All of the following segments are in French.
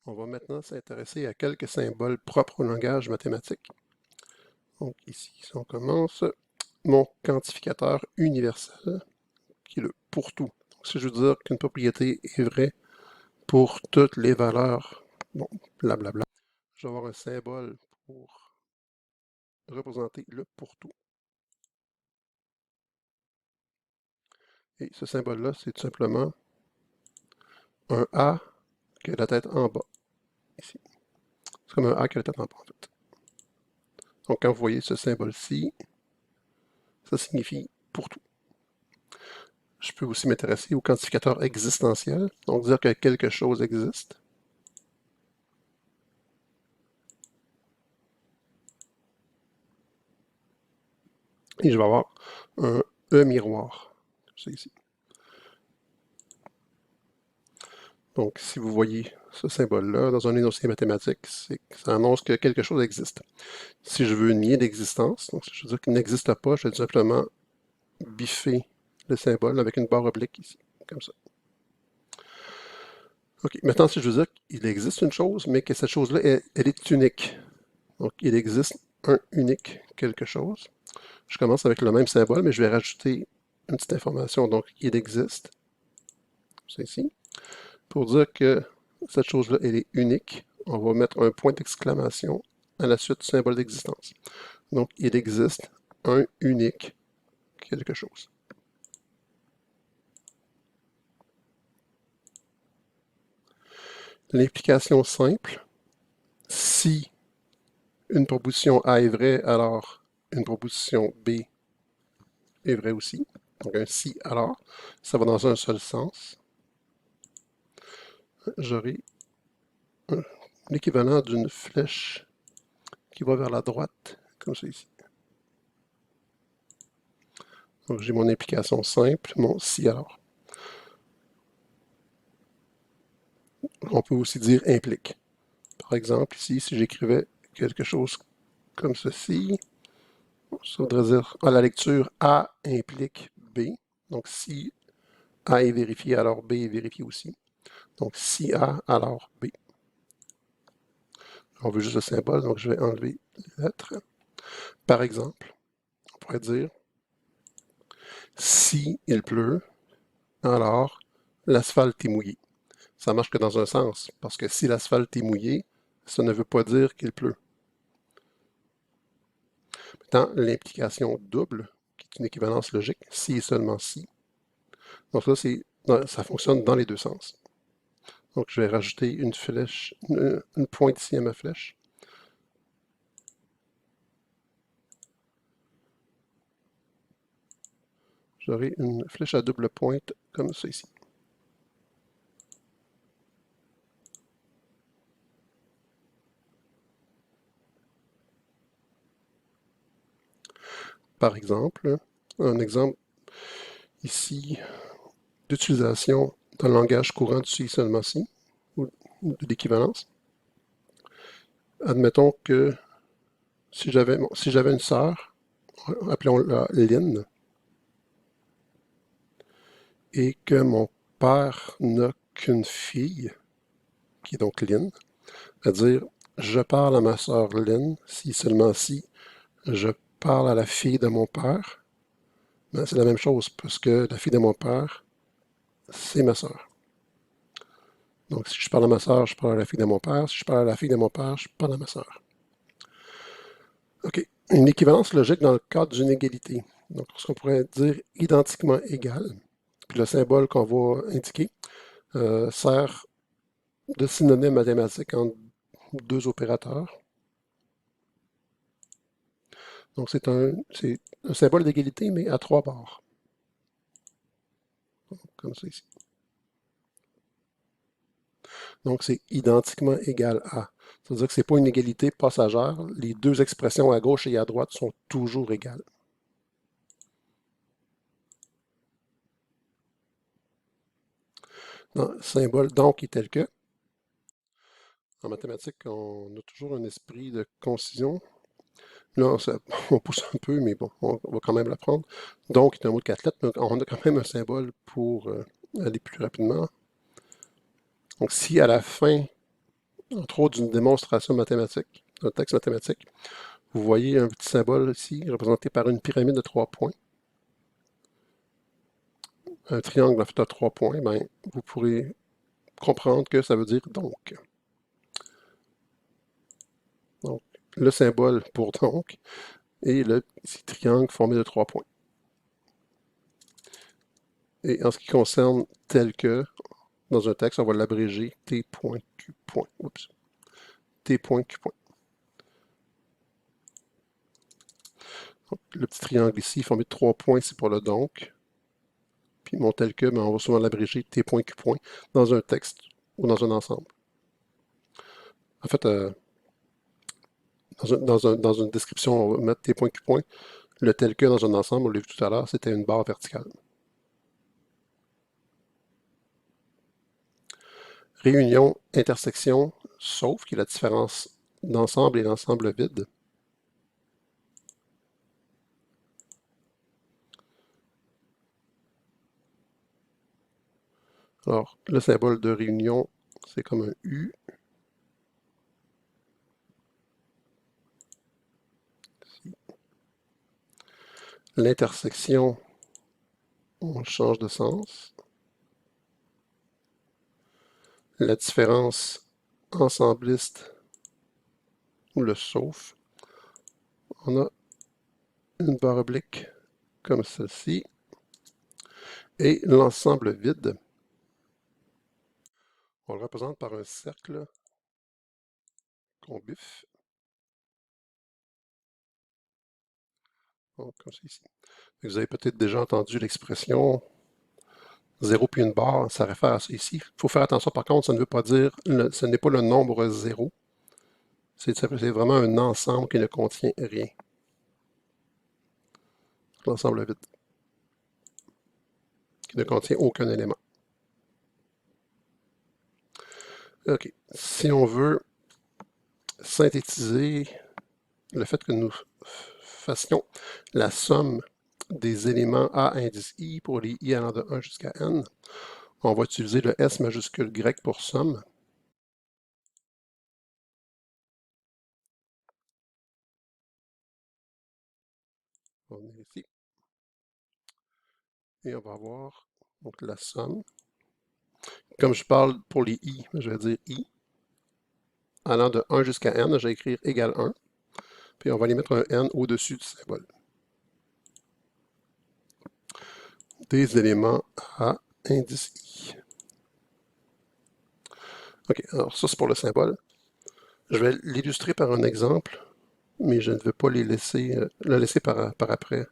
On va maintenant s'intéresser à quelques symboles propres au langage mathématique. Donc ici, si on commence, mon quantificateur universel, qui est le pour tout. Donc, si je veux dire qu'une propriété est vraie pour toutes les valeurs, bon, blablabla, je vais avoir un symbole pour représenter le pour tout. Et ce symbole-là, c'est tout simplement un A qui a la tête en bas, ici. C'est comme un A qui a la tête en bas, en fait. Donc, quand vous voyez ce symbole-ci, ça signifie pour tout. Je peux aussi m'intéresser au quantificateur existentiel, donc dire que quelque chose existe. Et je vais avoir un E miroir, comme ça ici. Donc, si vous voyez ce symbole-là dans un énoncé mathématique, ça annonce que quelque chose existe. Si je veux nier l'existence, donc si je veux dire qu'il n'existe pas, je vais tout simplement biffer le symbole avec une barre oblique ici, comme ça. OK, maintenant, si je veux dire qu'il existe une chose, mais que cette chose-là, elle est unique. Donc, il existe un unique quelque chose. Je commence avec le même symbole, mais je vais rajouter une petite information. Donc, il existe, c'est ici. Pour dire que cette chose-là, elle est unique, on va mettre un point d'exclamation à la suite du symbole d'existence. Donc, il existe un unique quelque chose. L'implication simple, si une proposition A est vraie, alors une proposition B est vraie aussi. Donc, un si alors, ça va dans un seul sens. J'aurai l'équivalent d'une flèche qui va vers la droite, comme ça ici. Donc, j'ai mon implication simple, mon si alors. On peut aussi dire implique. Par exemple, ici, si j'écrivais quelque chose comme ceci, ça voudrait dire à la lecture A implique B. Donc, si A est vérifié, alors B est vérifié aussi. Donc, si A, alors B. On veut juste le symbole, donc je vais enlever les lettres. Par exemple, on pourrait dire si il pleut, alors l'asphalte est mouillé. Ça marche que dans un sens, parce que si l'asphalte est mouillé, ça ne veut pas dire qu'il pleut. Maintenant, l'implication double, qui est une équivalence logique, si et seulement si. Donc ça fonctionne dans les deux sens. Donc je vais rajouter une flèche, une pointe ici à ma flèche. J'aurai une flèche à double pointe comme ça ici. Par exemple, un exemple ici d'utilisation d'un langage courant du si seulement si, ou de l'équivalence. Admettons que si j'avais une sœur, appelons-la Lynn, et que mon père n'a qu'une fille, qui est donc Lynn, à dire je parle à ma sœur Lynn, si seulement si je parle à la fille de mon père, ben, c'est la même chose, puisque la fille de mon père, c'est ma sœur. Donc, si je parle à ma sœur, je parle à la fille de mon père. Si je parle à la fille de mon père, je parle à ma sœur. OK. Une équivalence logique dans le cadre d'une égalité. Donc, ce qu'on pourrait dire identiquement égal, puis le symbole qu'on va indiquer, sert de synonyme mathématique entre deux opérateurs. Donc, c'est un symbole d'égalité, mais à trois barres. Comme ça ici. Donc, c'est identiquement égal à. C'est-à-dire que ce n'est pas une égalité passagère. Les deux expressions à gauche et à droite sont toujours égales. Dans le symbole donc est tel que. En mathématiques, on a toujours un esprit de concision. Là, on pousse un peu, mais bon, on va quand même l'apprendre. Donc est un mot de 4 lettres, donc on a quand même un symbole pour aller plus rapidement. Donc, si à la fin entre autres d'une démonstration mathématique, d'un texte mathématique. Vous voyez un petit symbole ici, représenté par une pyramide de 3 points. Un triangle en fait à 3 points, ben, vous pourrez comprendre que ça veut dire donc. Donc, le symbole pour donc et le petit triangle formé de 3 points. Et en ce qui concerne tel que, dans un texte, on va l'abréger T.Q. Oups. T.Q. Le petit triangle ici, formé de 3 points, c'est pour le donc. Puis mon tel que, ben, on va souvent l'abréger T.Q. dans un texte ou dans un ensemble. En fait, dans une description, on va mettre T.Q. Le tel que dans un ensemble, on l'a vu tout à l'heure, c'était une barre verticale. Réunion, intersection, sauf, qui est la différence d'ensemble et l'ensemble vide. Alors, le symbole de réunion, c'est comme un U. L'intersection, on change de sens. La différence ensembliste, ou le sauf, on a une barre oblique comme celle-ci. Et l'ensemble vide, on le représente par un cercle qu'on biffe. Donc, comme ici. Vous avez peut-être déjà entendu l'expression 0 puis une barre, ça réfère à ça ici. Il faut faire attention par contre, ça ne veut pas dire, ce n'est pas le nombre 0. C'est vraiment un ensemble qui ne contient rien. L'ensemble vide. Qui ne contient aucun élément. OK. Si on veut synthétiser le fait que nous fassions la somme des éléments A indice I pour les I allant de 1 jusqu'à N, on va utiliser le S majuscule grec pour somme. On va venir ici. Et on va avoir donc, la somme. Comme je parle pour les I, je vais dire I. Allant de 1 jusqu'à N, je vais écrire égal 1. Puis on va aller mettre un N au-dessus du symbole. Des éléments A indice I. OK, alors ça c'est pour le symbole. Je vais l'illustrer par un exemple, mais je ne veux pas le laisser par après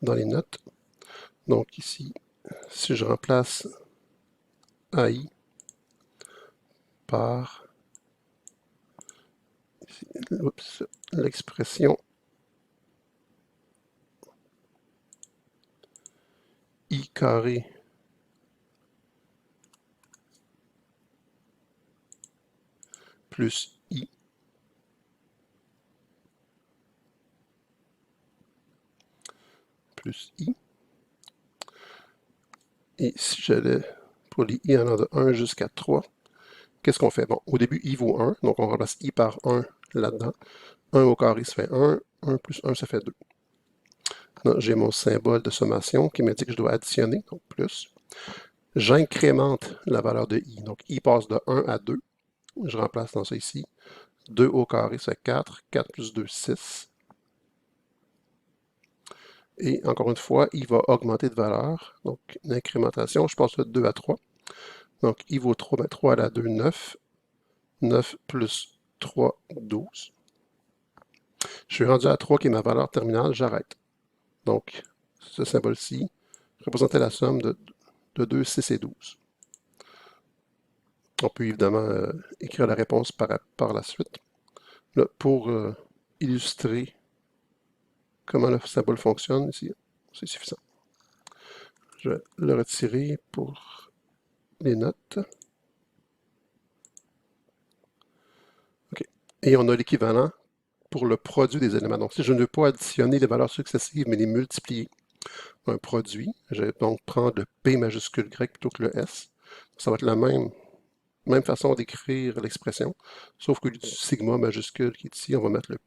dans les notes. Donc ici, si je remplace AI par l'expression I carré plus I plus I. Et si j'allais pour les I allant de 1 jusqu'à 3, qu'est-ce qu'on fait? Bon, au début, I vaut 1, donc on remplace I par 1 là-dedans. 1 au carré, ça fait 1. 1 plus 1, ça fait 2. J'ai mon symbole de sommation qui m'indique que je dois additionner, donc plus. J'incrémente la valeur de I. Donc, I passe de 1 à 2. Je remplace dans ça ici. 2 au carré, c'est 4. 4 plus 2, 6. Et encore une fois, I va augmenter de valeur. Donc, une incrémentation, je passe de 2 à 3. Donc, I vaut 3, ben 3 à la 2, 9. 9 plus 3, 12. Je suis rendu à 3 qui est ma valeur terminale, j'arrête. Donc, ce symbole-ci représentait la somme de 2, 6 et 12. On peut évidemment écrire la réponse par la suite. Là, pour illustrer comment le symbole fonctionne ici, c'est suffisant. Je vais le retirer pour les notes. OK. Et on a l'équivalent pour le produit des éléments. Donc, si je ne veux pas additionner les valeurs successives, mais les multiplier, un produit, je vais donc prendre le P majuscule grec plutôt que le S. Ça va être la même Même façon d'écrire l'expression, sauf que du sigma majuscule qui est ici, on va mettre le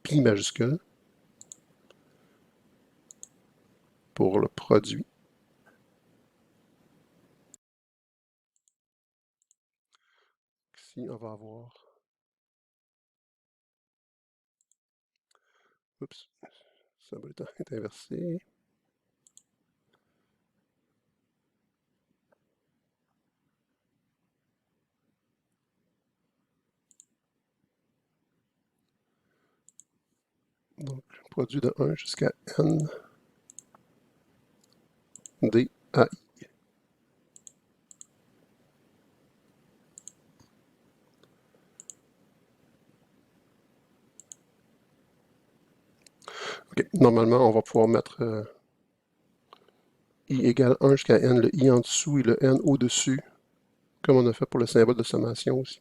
pi majuscule pour le produit. Ici, on va avoir... Oups, ça va être inversé. Donc, produit de 1 jusqu'à n d a i. OK. Normalement, on va pouvoir mettre i égale 1 jusqu'à n, le i en dessous et le n au-dessus, comme on a fait pour le symbole de sommation aussi.